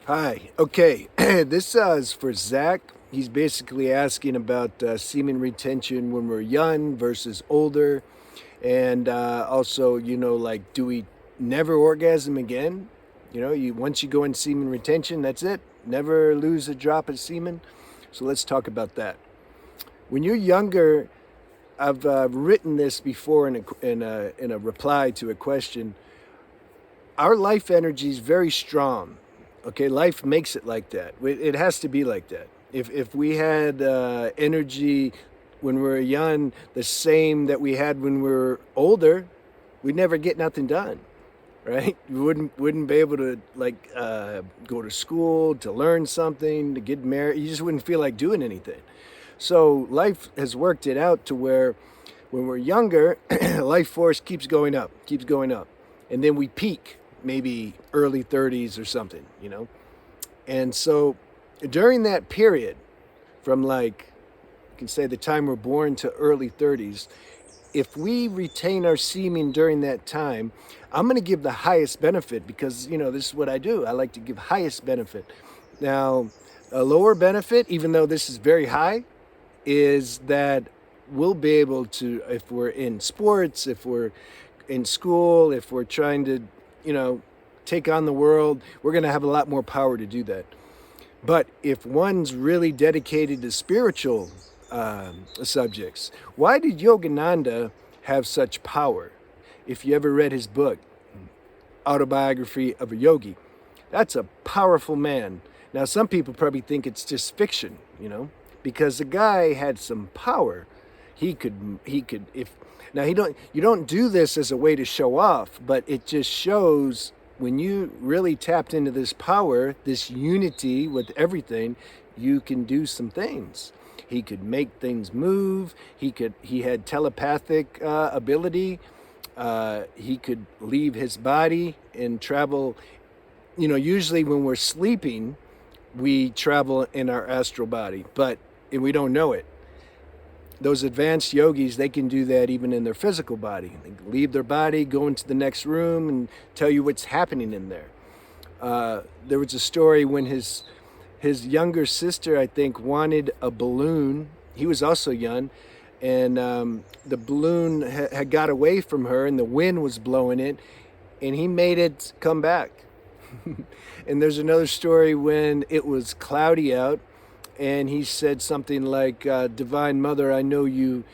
Hi. Okay. This is for Zach. He's basically asking about semen retention when we're young versus older. And also, like, do we never orgasm again? Once you go in semen retention, that's it. Never lose a drop of semen. So let's talk about that. When you're younger, I've written this before in a reply to a question. Our life energy is very strong. Okay, life makes it like that. It has to be like that. If we had energy when we were young, the same that we had when we were older, we'd never get nothing done, right? You wouldn't be able to go to school, to learn something, to get married. You just wouldn't feel like doing anything. So life has worked it out to where when we're younger, life force keeps going up, and then we peak maybe early 30s or something. And so during that period, from like, you can say the time we're born to early 30s, if we retain our semen during that time, I'm going to give the highest benefit because, this is what I do. I like to give highest benefit. Now, a lower benefit, even though this is very high, is that we'll be able to, if we're in sports, if we're in school, if we're trying to, take on the world, we're going to have a lot more power to do that. But if one's really dedicated to spiritual subjects, why did Yogananda have such power? If you ever read his book, Autobiography of a Yogi, that's a powerful man. Now, some people probably think it's just fiction, because the guy had some power. If now you don't do this as a way to show off, but it just shows when you really tapped into this power, this unity with everything, you can do some things. He could make things move. He had telepathic ability. He could leave his body and travel. Usually when we're sleeping, we travel in our astral body, but we don't know it. Those advanced yogis, they can do that even in their physical body. They leave their body, go into the next room, and tell you what's happening in there. There was a story when his younger sister, I think, wanted a balloon. He was also young, and the balloon had got away from her, and the wind was blowing it, and he made it come back. And there's another story when it was cloudy out, and he said something like, Divine Mother, I know you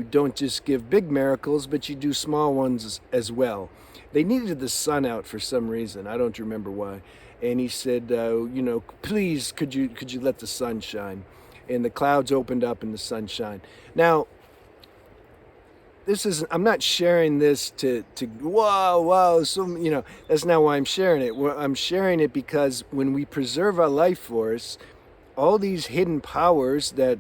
don't just give big miracles, but you do small ones as well. They needed the sun out for some reason. I don't remember why. And he said, please, could you let the sun shine? And the clouds opened up and the sun shined. Now, I'm not sharing this to wow, so, that's not why I'm sharing it. I'm sharing it because when we preserve our life force, all these hidden powers that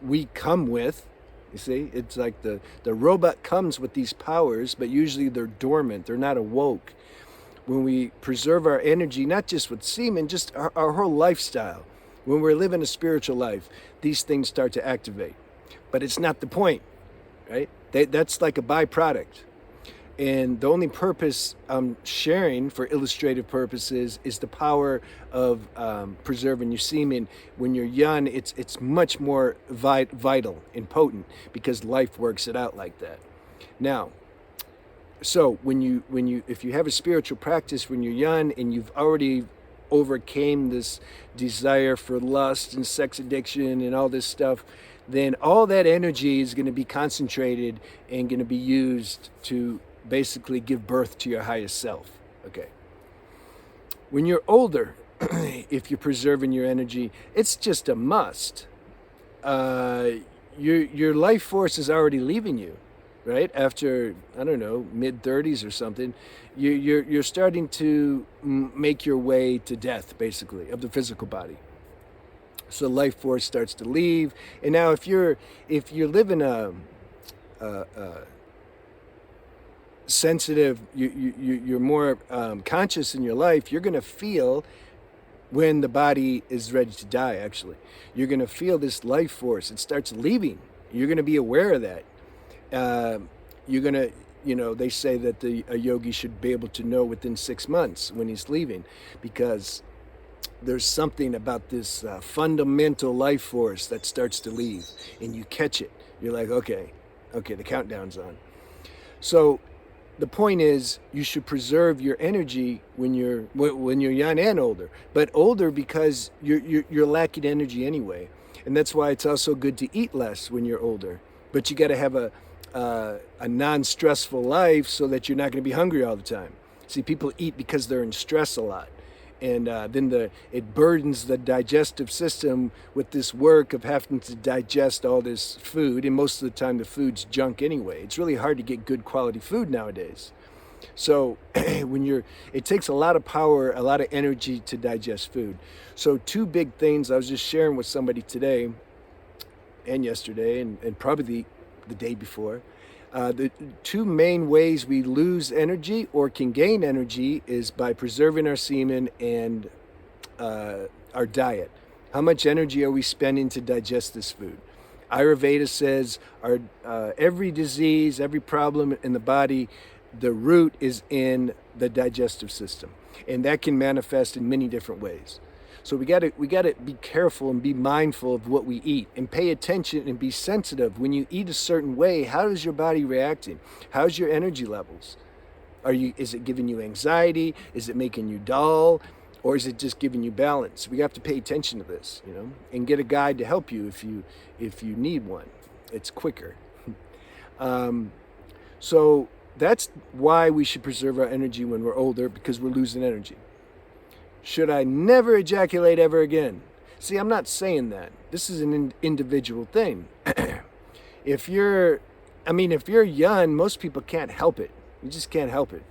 we come with, you see, it's like the robot comes with these powers, but usually they're dormant, they're not awoke. When we preserve our energy, not just with semen, just our whole lifestyle, when we're living a spiritual life, these things start to activate. But it's not the point, right? That's like a byproduct. And the only purpose I'm sharing for illustrative purposes is the power of preserving your semen. When you're young, it's much more vital and potent because life works it out like that. Now, so if you have a spiritual practice when you're young and you've already overcame this desire for lust and sex addiction and all this stuff, then all that energy is going to be concentrated and going to be used to basically give birth to your highest self. Okay. When you're older, if you're preserving your energy, it's just a must. Your life force is already leaving you, right? After, I don't know, mid-30s or something, you're starting to make your way to death, basically, of the physical body. So life force starts to leave, and now if you're living a sensitive, you're more conscious in your life, you're going to feel when the body is ready to die. Actually, you're going to feel this life force. It starts leaving. You're going to be aware of that. You're going to they say that a yogi should be able to know within 6 months when he's leaving, because there's something about this fundamental life force that starts to leave, and you catch it. You're like, okay, the countdown's on. So the point is, you should preserve your energy when you're young and older, but older because you're lacking energy anyway, and that's why it's also good to eat less when you're older. But you got to have a non-stressful life so that you're not going to be hungry all the time. See, people eat because they're in stress a lot, and then it burdens the digestive system with this work of having to digest all this food, and most of the time the food's junk anyway. It's really hard to get good quality food nowadays. So it takes a lot of power, a lot of energy to digest food. So two big things I was just sharing with somebody today and yesterday and probably the day before. The two main ways we lose energy or can gain energy is by preserving our semen and our diet. How much energy are we spending to digest this food? Ayurveda says every disease, every problem in the body, the root is in the digestive system, and that can manifest in many different ways. So we got to be careful and be mindful of what we eat, and pay attention and be sensitive. When you eat a certain way, how is your body reacting? How's your energy levels? Is it giving you anxiety? Is it making you dull? Or is it just giving you balance? We have to pay attention to this, and get a guide to help you if you need one. It's quicker. So that's why we should preserve our energy when we're older, because we're losing energy. Should I never ejaculate ever again? See, I'm not saying that. This is an individual thing. If you're young, most people can't help it. You just can't help it.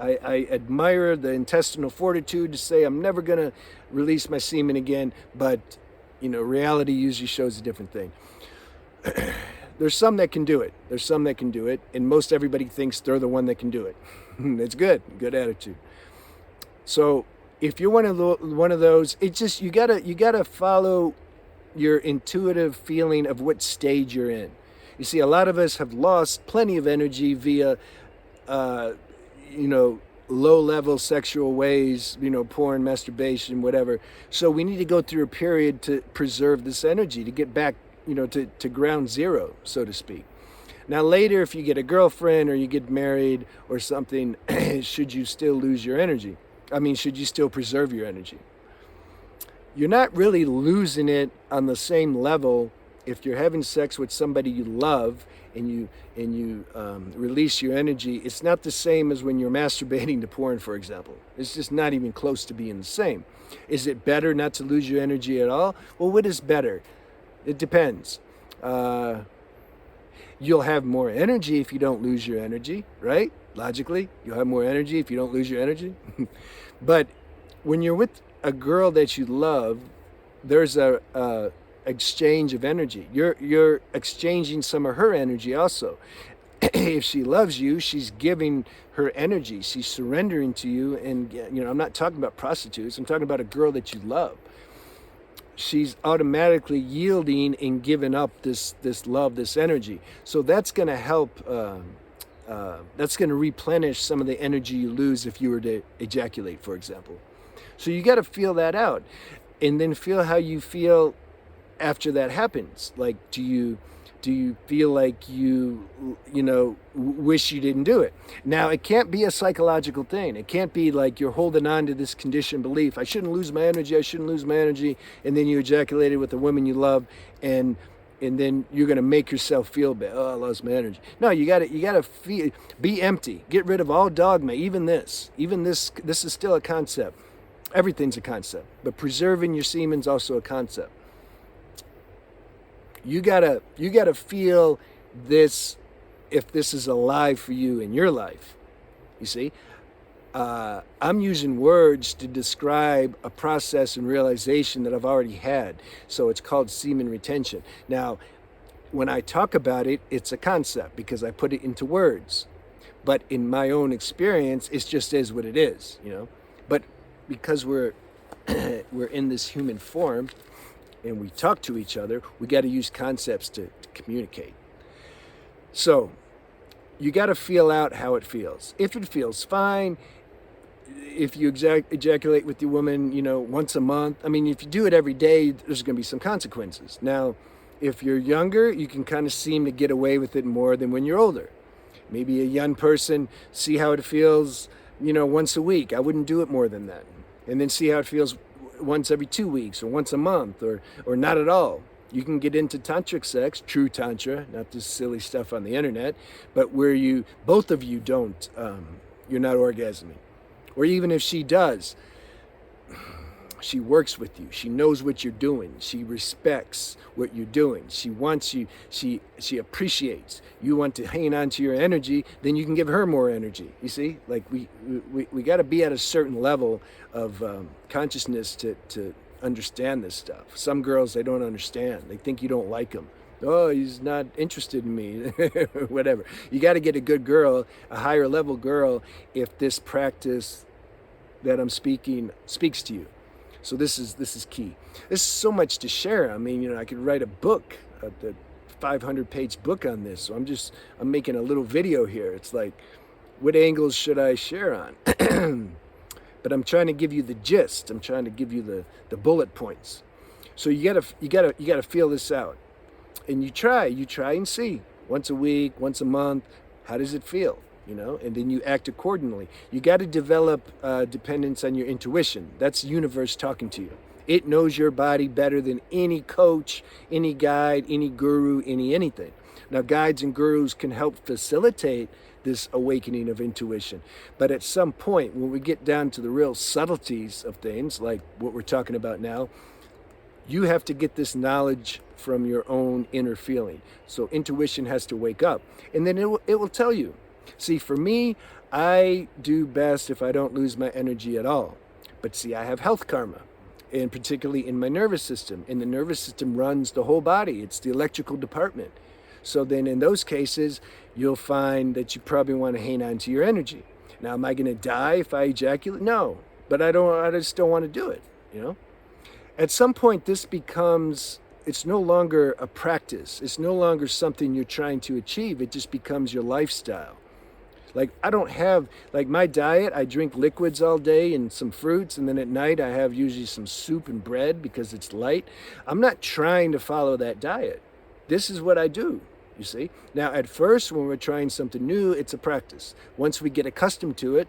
I admire the intestinal fortitude to say I'm never going to release my semen again, but, reality usually shows a different thing. There's some that can do it. And most everybody thinks they're the one that can do it. It's good attitude. So if you're one of those, it's just you gotta follow your intuitive feeling of what stage you're in. You see, a lot of us have lost plenty of energy via, low-level sexual ways, porn, masturbation, whatever. So we need to go through a period to preserve this energy, to get back, to ground zero, so to speak. Now later, if you get a girlfriend or you get married or something, should you still lose your energy? Should you still preserve your energy? You're not really losing it on the same level if you're having sex with somebody you love and you release your energy. It's not the same as when you're masturbating to porn, for example. It's just not even close to being the same. Is it better not to lose your energy at all? Well, what is better? It depends. You'll have more energy if you don't lose your energy, right? Logically, you'll have more energy if you don't lose your energy. But when you're with a girl that you love, there's a exchange of energy. You're exchanging some of her energy also. If she loves you, she's giving her energy. She's surrendering to you. And I'm not talking about prostitutes. I'm talking about a girl that you love. She's automatically yielding and giving up this love, this energy. So that's going to help. That's going to replenish some of the energy you lose if you were to ejaculate, for example. So you got to feel that out, and then feel how you feel after that happens. Like, do you feel like you wish you didn't do it? Now, it can't be a psychological thing. It can't be like you're holding on to this conditioned belief. I shouldn't lose my energy. And then you ejaculated with a woman you love, and then you're going to make yourself feel bad. Oh, I lost my energy. No, you got to feel, be empty. Get rid of all dogma. Even this is still a concept. Everything's a concept, but preserving your semen's also a concept. You gotta feel this, if this is alive for you in your life. You see, I'm using words to describe a process and realization that I've already had. So it's called semen retention. Now, when I talk about it, it's a concept because I put it into words. But in my own experience, it just is what it is, But because we're in this human form, and we talk to each other, we got to use concepts to communicate. So you got to feel out how it feels. If it feels fine, if you ejaculate with your woman, once a month, I mean, if you do it every day, there's going to be some consequences. Now, if you're younger, you can kind of seem to get away with it more than when you're older. Maybe a young person, see how it feels, once a week. I wouldn't do it more than that. And then see how it feels once every 2 weeks or once a month or not at all. You can get into tantric sex, true tantra, not this silly stuff on the internet, but where both of you don't, you're not orgasming. Or even if she does, she works with you. She knows what you're doing. She respects what you're doing. She wants you. She appreciates. You want to hang on to your energy, then you can give her more energy. You see, like we got to be at a certain level of consciousness to understand this stuff. Some girls, they don't understand. They think you don't like them. Oh, he's not interested in me. Whatever. You got to get a good girl, a higher level girl, if this practice that I'm speaking speaks to you. So this is key. This is so much to share. I mean, I could write a book, a 500-page book on this. So I'm making a little video here. It's like, what angles should I share on? But I'm trying to give you the gist. I'm trying to give you the bullet points. So you gotta feel this out, and you try and see once a week, once a month. How does it feel? And then you act accordingly. You got to develop dependence on your intuition. That's the universe talking to you. It knows your body better than any coach, any guide, any guru, anything. Now, guides and gurus can help facilitate this awakening of intuition. But at some point, when we get down to the real subtleties of things, like what we're talking about now, you have to get this knowledge from your own inner feeling. So intuition has to wake up. And then it will tell you. See, for me, I do best if I don't lose my energy at all. But see, I have health karma, and particularly in my nervous system. And the nervous system runs the whole body. It's the electrical department. So then in those cases, you'll find that you probably want to hang on to your energy. Now, am I going to die if I ejaculate? No, but I just don't want to do it, At some point, it's no longer a practice. It's no longer something you're trying to achieve. It just becomes your lifestyle. Like, I don't have, like, my diet, I drink liquids all day and some fruits, and then at night I have usually some soup and bread because it's light. I'm not trying to follow that diet. This is what I do, you see. Now, at first, when we're trying something new, it's a practice. Once we get accustomed to it,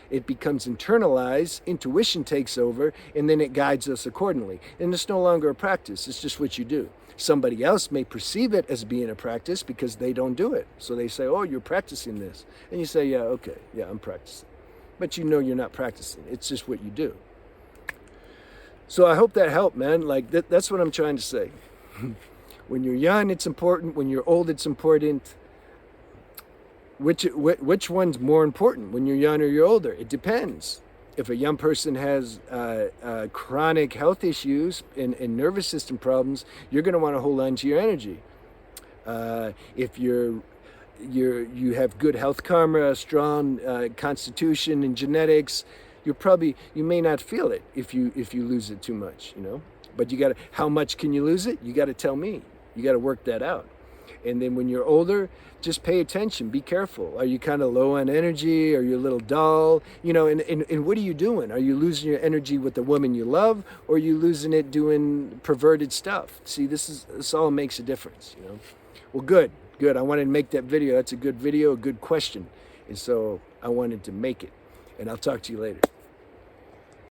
it becomes internalized, intuition takes over, and then it guides us accordingly. And it's no longer a practice, it's just what you do. Somebody else may perceive it as being a practice because they don't do it. So they say, oh, you're practicing this. And you say, yeah, okay, yeah, I'm practicing. But you're not practicing. It's just what you do. So I hope that helped, man. Like, that's what I'm trying to say. When you're young, it's important. When you're old, it's important. Which one's more important, when you're young or you're older? It depends. If a young person has chronic health issues and nervous system problems, you're going to want to hold on to your energy. If you have good health karma, strong constitution and genetics, you may not feel it if you lose it too much, But how much can you lose it? You got to tell me. You got to work that out. And then when you're older, just pay attention. Be careful. Are you kind of low on energy? Are you a little dull? And what are you doing? Are you losing your energy with the woman you love, or are you losing it doing perverted stuff? See, this all makes a difference, Well, good. I wanted to make that video. That's a good video, a good question. And so I wanted to make it. And I'll talk to you later.